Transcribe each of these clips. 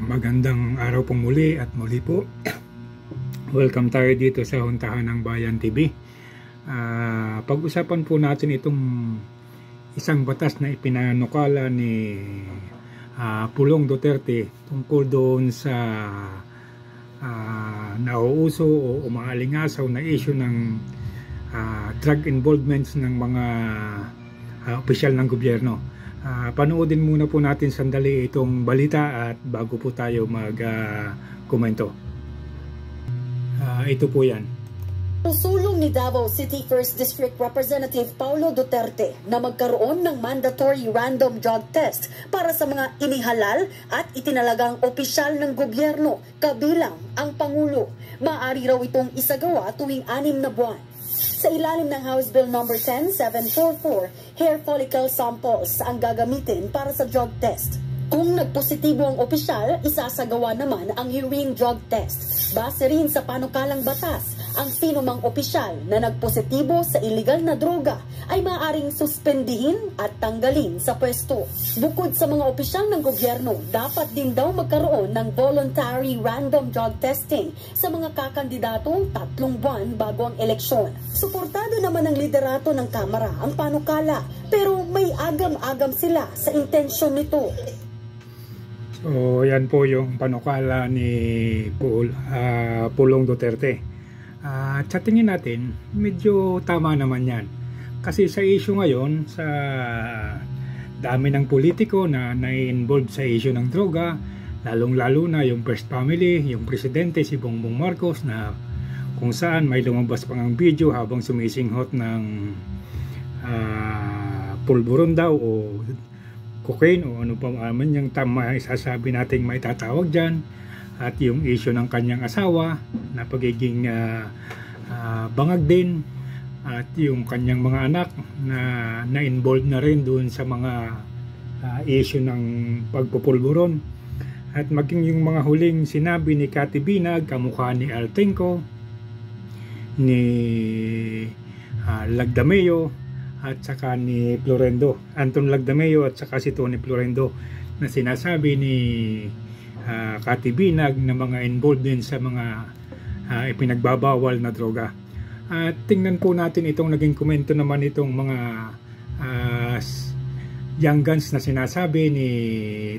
Magandang araw pong muli at muli po. Welcome tayo dito sa Huntahan ng Bayan TV. Pag-usapan po natin itong isang batas na ipinanukala ni Pulong Duterte tungkol doon sa nauuso o umaalingasaw na issue ng drug involvements ng mga opisyal ng gobyerno. Panoodin muna po natin sandali itong balita at bago po tayo mag-komento. Ito po yan. Susulong ni Davao City 1st District Representative Paulo Duterte na magkaroon ng mandatory random drug test para sa mga inihalal at itinalagang opisyal ng gobyerno kabilang ang Pangulo. Maaari raw itong isagawa tuwing 6 na buwan. Sa ilalim ng House Bill No. 10744, hair follicle samples ang gagamitin para sa drug test. Kung nagpositibo ang opisyal, isasagawa naman ang urine drug test. Base rin sa panukalang batas, ang sinumang opisyal na nagpositibo sa iligal na droga ay maaaring suspendihin at tanggalin sa pwesto. Bukod sa mga opisyal ng gobyerno, dapat din daw magkaroon ng voluntary random drug testing sa mga kakandidato 3 buwan bago ang eleksyon. Suportado naman ng liderato ng Kamara ang panukala, pero may agam-agam sila sa intensyon nito. So yan po yung panukala ni Pulong Duterte. Sa tingin natin, medyo tama naman yan. Kasi sa issue ngayon, sa dami ng politiko na na-involved sa issue ng droga, lalong-lalo na yung first family, yung presidente si Bongbong Marcos, na kung saan may lumabas pang ang video habang sumisinghot ng pulburon daw o cocaine o ano pa man yung tama isasabi nating may tatawag dyan, at yung issue ng kanyang asawa na pagiging bangag din, at yung kanyang mga anak na involved na rin doon sa mga issue ng pagpupulburon, at maging yung mga huling sinabi ni Cathy Binag, kamukha ni Altenco, ni Lagdameo at saka ni Florendo, Anton Lagdameo at saka si Tony Florendo, na sinasabi ni Cathy Binag na mga involved din sa mga ipinagbabawal na droga. At tingnan po natin itong naging komento naman itong mga young guns na sinasabi ni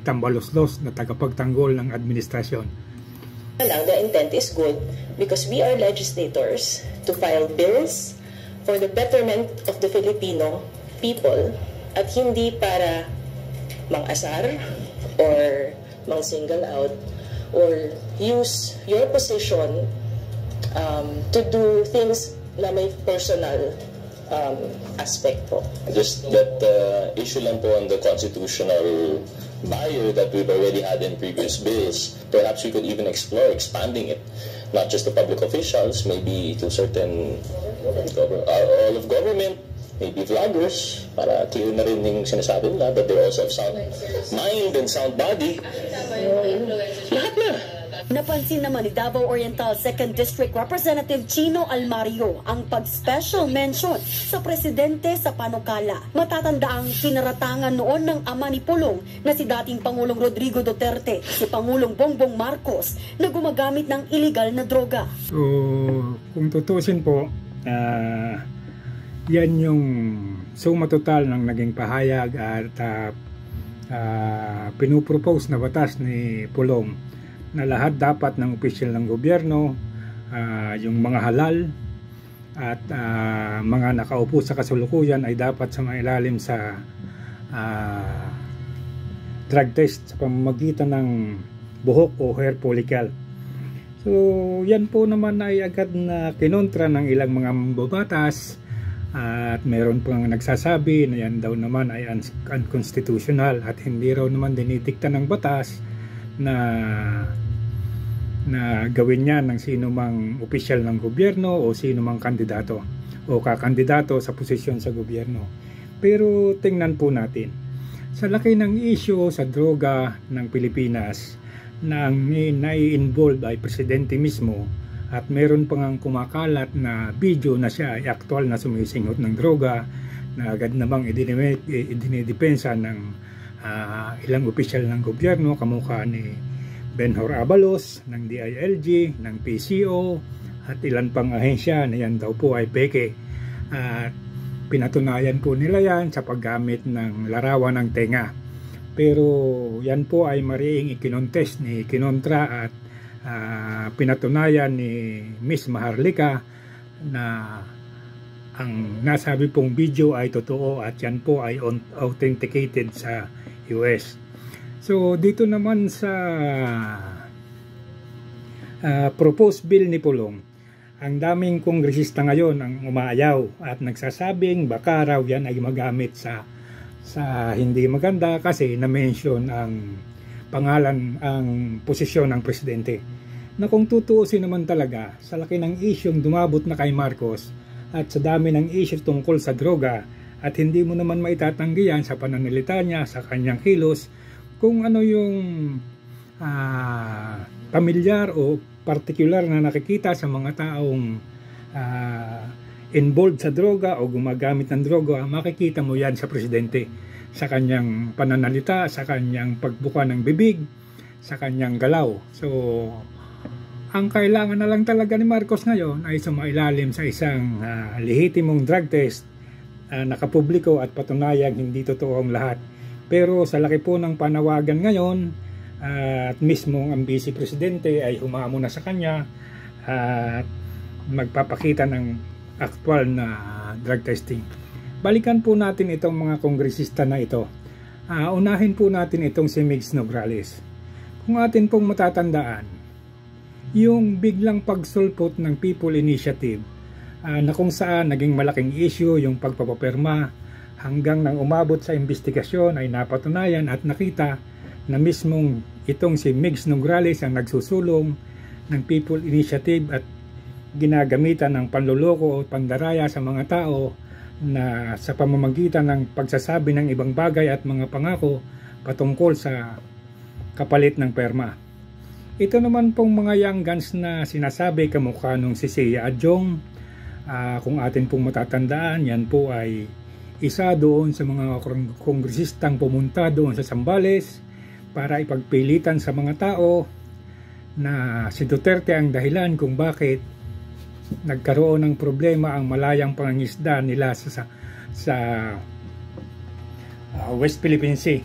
Tambaloslos na tagapagtanggol ng administrasyon. The intent is good because we are legislators to file bills for the betterment of the Filipino people at hindi para mang-asar or mang-single out or use your position to do things na may personal aspect po. Just that issue lang po on the constitutional barrier that we've already had in previous bills. Perhaps we could even explore expanding it, not just to public officials, maybe to certain all of government, maybe vloggers, para clear na rin yung sinasabi nila that they also have sound mind and sound body. Lahat na. Napansin naman ni Davao Oriental 2nd District Representative Chino Almario ang pag-special mention sa presidente sa panukala. Matatanda ang pinaratangan noon ng ama ni Pulong na si dating Pangulong Rodrigo Duterte, si Pangulong Bongbong Marcos, na gumagamit ng iligal na droga. So kung tutusin po, yan yung suma total ng naging pahayag at pinupropose na batas ni Pulong, na lahat dapat ng opisyal ng gobyerno, yung mga halal at mga nakaupo sa kasalukuyan ay dapat sumailalim sa drug test sa pamamagitan ng buhok o hair follicle. So yan po naman ay agad na kinontra ng ilang mga mambabatas, at meron pang nagsasabi na yan daw naman ay unconstitutional at hindi raw naman dinidikta ng batas na gawin niya ng sino mang opisyal ng gobyerno o sino mang kandidato o kakandidato sa posisyon sa gobyerno. Pero tingnan po natin, sa laki ng issue sa droga ng Pilipinas na nai-involve ay presidente mismo, at meron pang kumakalat na video na siya ay aktual na sumisinghot ng droga, na agad namang idinidepensa ng ilang opisyal ng gobyerno kamukha ni Benhur Abalos, ng DILG, ng PCO, at ilan pang ahensya na yan daw po ay peke. At pinatunayan po nila yan sa paggamit ng larawan ng tenga. Pero yan po ay mariing ikinontes ni Kinontra at pinatunayan ni Miss Maharlika na ang nasabi pong video ay totoo at yan po ay authenticated sa US. So dito naman sa proposed bill ni Pulong, ang daming kongresista ngayon ang umaayaw at nagsasabing baka raw yan ay magamit sa hindi maganda kasi na-mention ang pangalan, ang posisyon ng presidente. Na kung tutuusin naman talaga sa laki ng isyong dumabot na kay Marcos at sa dami ng issue tungkol sa droga at hindi mo naman maitatanggi yan sa pananalita niya, sa kanyang kilos, kung ano yung pamilyar o particular na nakikita sa mga taong involved sa droga o gumagamit ng droga, makikita mo yan sa presidente, sa kanyang pananalita, sa kanyang pagbuka ng bibig, sa kanyang galaw. So ang kailangan na lang talaga ni Marcos ngayon ay sumailalim sa isang lehitimong drug test, nakapubliko at patunayang hindi totoo ang lahat. Pero sa laki po ng panawagan ngayon at mismo ang vice presidente ay humamo na sa kanya at magpapakita ng actual na drug testing. Balikan po natin itong mga kongresista na ito. Unahin po natin itong si Migs Nograles. Kung atin pong matatandaan, yung biglang pagsulpot ng People Initiative na kung saan naging malaking issue yung pagpapapirma hanggang nang umabot sa investigasyon ay napatunayan at nakita na mismong itong si Migs Nograles ang nagsusulong ng People Initiative at ginagamitan ng panloloko o pandaraya sa mga tao na sa pamamagitan ng pagsasabi ng ibang bagay at mga pangako patungkol sa kapalit ng perma. Ito naman pong mga young guns na sinasabi kamukha nung si Sia Adjong, kung atin pong matatandaan, yan po ay isa doon sa mga kongresistang pumunta doon sa Zambales para ipagpilitan sa mga tao na si Duterte ang dahilan kung bakit nagkaroon ng problema ang malayang pangangisda nila sa West Philippine Sea.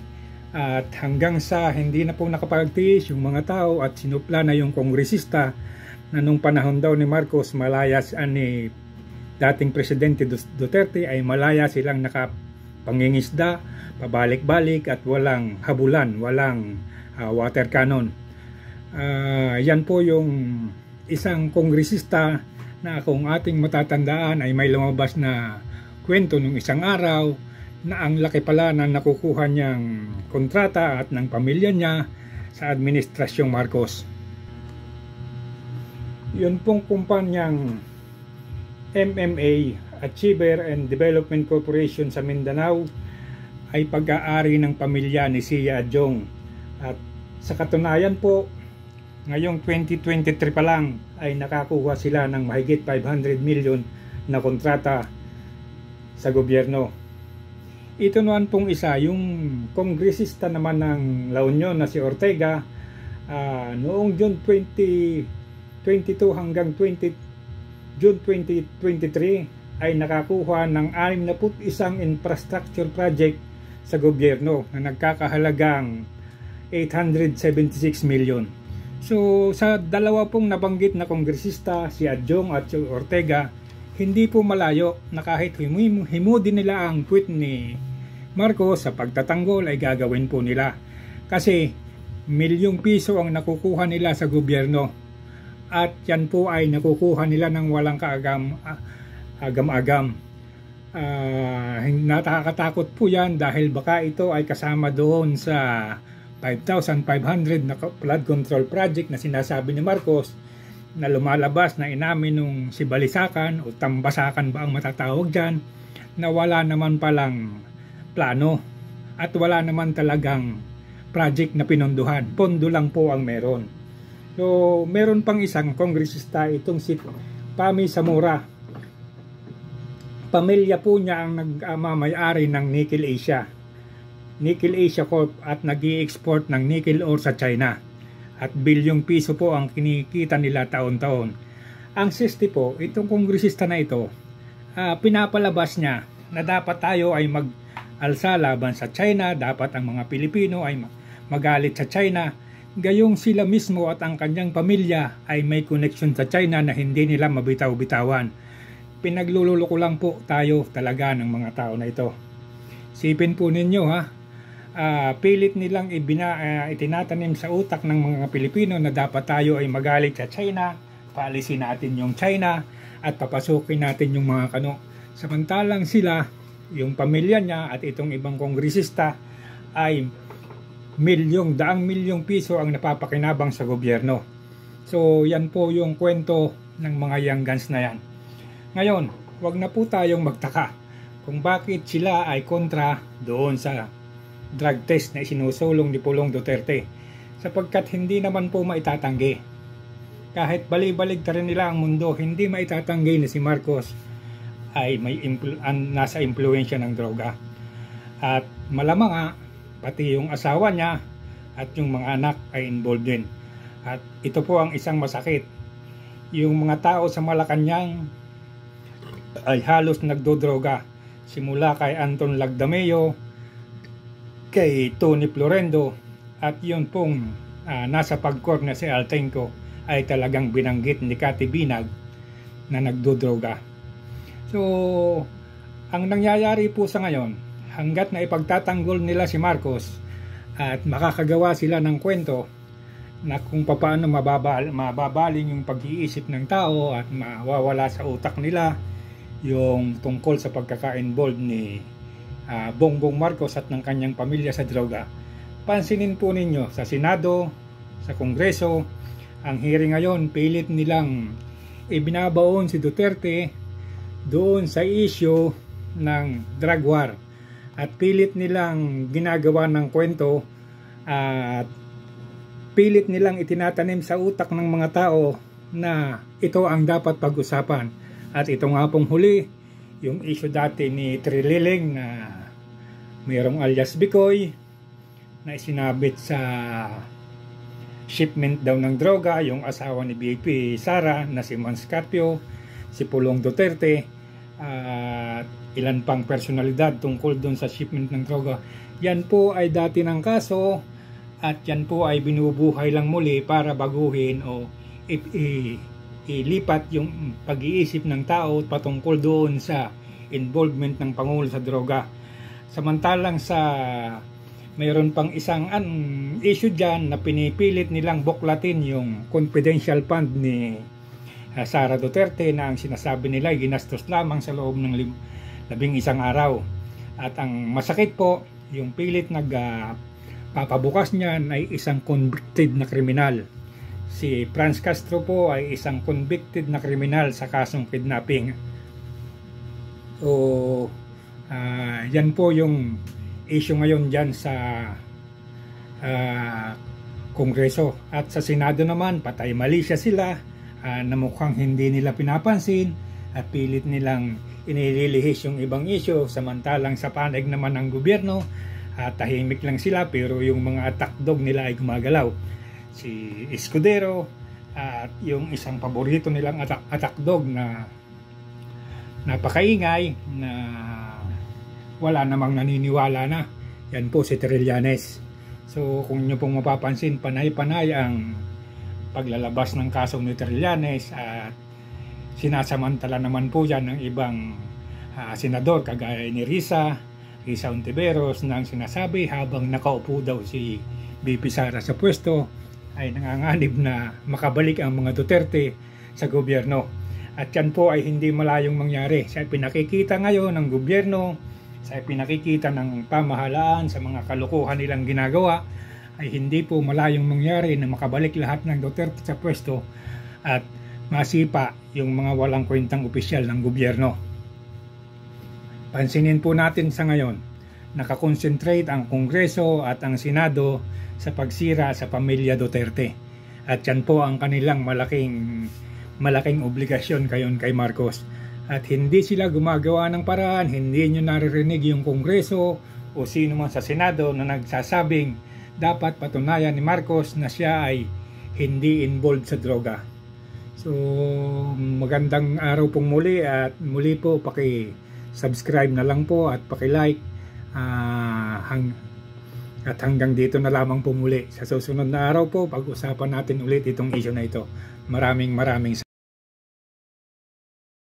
At hanggang sa hindi na po nakapagtiis yung mga tao at sinupla na yung kongresista na nung panahon daw ni Marcos malayas ni dating Presidente Duterte ay malaya silang nakapangingisda, pabalik-balik at walang habulan, walang water cannon. Yan po yung isang kongresista na kung ating matatandaan ay may lumabas na kwento nung isang araw na ang laki pala na nakukuha niyang kontrata at ng pamilya niya sa Administrasyong Marcos. Yun pong kumpanyang MMA, Achiever and Development Corporation sa Mindanao ay pag-aari ng pamilya ni Sia Adjong. At sa katunayan po, ngayong 2023 pa lang ay nakakuha sila ng mahigit 500 million na kontrata sa gobyerno. Ito naman pong isa, yung kongresista naman ng La Union na si Ortega, noong June 2022 hanggang June 2023 ay nakakuha ng 61 infrastructure project sa gobyerno na nagkakahalagang 876 million. So sa dalawa pong nabanggit na kongresista, si Adjong at si Ortega, hindi po malayo na kahit himo din nila ang tweet ni Marcos sa pagtatanggol ay gagawin po nila. Kasi milyong piso ang nakukuha nila sa gobyerno at yan po ay nakukuha nila ng walang agam-agam. Nakakatakot po yan dahil baka ito ay kasama doon sa 5,500 na flood control project na sinasabi ni Marcos na lumalabas na inamin nung si Balisakan o Tambasakan ba ang matatawag dyan, na wala naman palang plano at wala naman talagang project na pinondohan. Pondo lang po ang meron. So meron pang isang kongresista, itong si Pami Zamora. Pamilya po niya ang nagmamayari ng Nickel Asia Corp at nag-i-export ng nickel ore sa China. at bilyong piso po ang kinikita nila taon-taon. Ang 60 po, itong kongresista na ito, pinapalabas niya na dapat tayo ay mag-alsa laban sa China, dapat ang mga Pilipino ay magalit sa China, gayong sila mismo at ang kanyang pamilya ay may connection sa China na hindi nila mabitaw-bitawan. Pinaglululoko lang po tayo talaga ng mga tao na ito. Sipin po ninyo ha, pilit nilang itinatanim sa utak ng mga Pilipino na dapat tayo ay magalit sa China, paalisin natin yung China at papasukin natin yung mga kano. Samantalang sila, yung pamilya niya at itong ibang kongresista ay daang milyong piso ang napapakinabang sa gobyerno. So yan po yung kwento ng mga young guns na yan. Ngayon, wag na po tayong magtaka kung bakit sila ay kontra doon sa drug test na isinusulong ni Pulong Duterte, sapagkat hindi naman po maitatanggi. Kahit bali-balig ta rin nila ang mundo, hindi maitatanggi na si Marcos ay nasa impluensya ng droga. At malamang nga, pati yung asawa niya at yung mga anak ay involved din. At ito po ang isang masakit. Yung mga tao sa Malacanang ay halos nagdodroga. Simula kay Anton Lagdameo, kay Tony Florendo, at yun pong nasa pagkor na si Altenco ay talagang binanggit ni Cathy Binag na nagdodroga. So, ang nangyayari po sa ngayon, hanggat na ipagtatanggol nila si Marcos at makakagawa sila ng kwento na kung paano mababaling yung pag-iisip ng tao at mawawala sa utak nila yung tungkol sa pagkaka-involved ni Bongbong Marcos at ng kanyang pamilya sa droga. Pansinin po ninyo sa Senado, sa Kongreso, ang hearing ngayon, pilit nilang ibinabaon si Duterte doon sa issue ng drug war. At pilit nilang ginagawa ng kwento at pilit nilang itinatanim sa utak ng mga tao na ito ang dapat pag-usapan. At ito nga pong huli, yung issue dati ni Trililing na mayroong alias Bicoy na isinabit sa shipment daw ng droga, yung asawa ni BP Sara na si Mons Carpio, si Pulong Duterte, at ilan pang personalidad tungkol doon sa shipment ng droga. Yan po ay dati ng kaso at yan po ay binubuhay lang muli para baguhin o ilipat yung pag-iisip ng tao patungkol doon sa involvement ng Pangulo sa droga. Samantalang sa mayroon pang isang issue dyan na pinipilit nilang buklatin yung confidential fund ni Sara Duterte na ang sinasabi nila ay ginastos lamang sa loob ng 11 araw. At ang masakit po, yung pilit papabukas niyan ay isang convicted na kriminal. Si Franz Castro po ay isang convicted na kriminal sa kasong kidnapping. So, yan po yung issue ngayon dyan sa Kongreso. At sa Senado naman, patay mali sila na mukhang hindi nila pinapansin at pilit nilang inililihis yung ibang issue, samantalang sa panig naman ng gobyerno tahimik lang sila, pero yung mga attack dog nila ay gumagalaw. Si Escudero at yung isang paborito nilang attack dog na napakaingay na wala namang naniniwala na, yan po si Trillanes. So kung nyo pong mapapansin, panay-panay ang paglalabas ng kaso ni Trillanes at sinasamantala naman po yan ng ibang senador kagaya ni Risa Ontiveros na ang sinasabi habang nakaupo daw si BP Sara sa pwesto ay nanganganib na makabalik ang mga Duterte sa gobyerno. At yan po ay hindi malayong mangyari. Sa pinakikita ngayon ng gobyerno, sa pinakikita ng pamahalaan sa mga kalokohan nilang ginagawa, ay hindi po malayong mangyari na makabalik lahat ng Duterte sa pwesto at masipa yung mga walang kwentang opisyal ng gobyerno. Pansinin po natin sa ngayon, nakakonsentrate ang Kongreso at ang Senado sa pagsira sa pamilya Duterte. At yan po ang kanilang malaking obligasyon kayon kay Marcos. At hindi sila gumagawa ng paraan, hindi nyo naririnig yung Kongreso o sino man sa Senado na nagsasabing dapat patunayan ni Marcos na siya ay hindi involved sa droga. So magandang araw pong muli, at muli po paki-subscribe na lang po at paki-like, at hanggang dito na lamang po muli. Sa susunod na araw po, pag-usapan natin ulit itong issue na ito. Maraming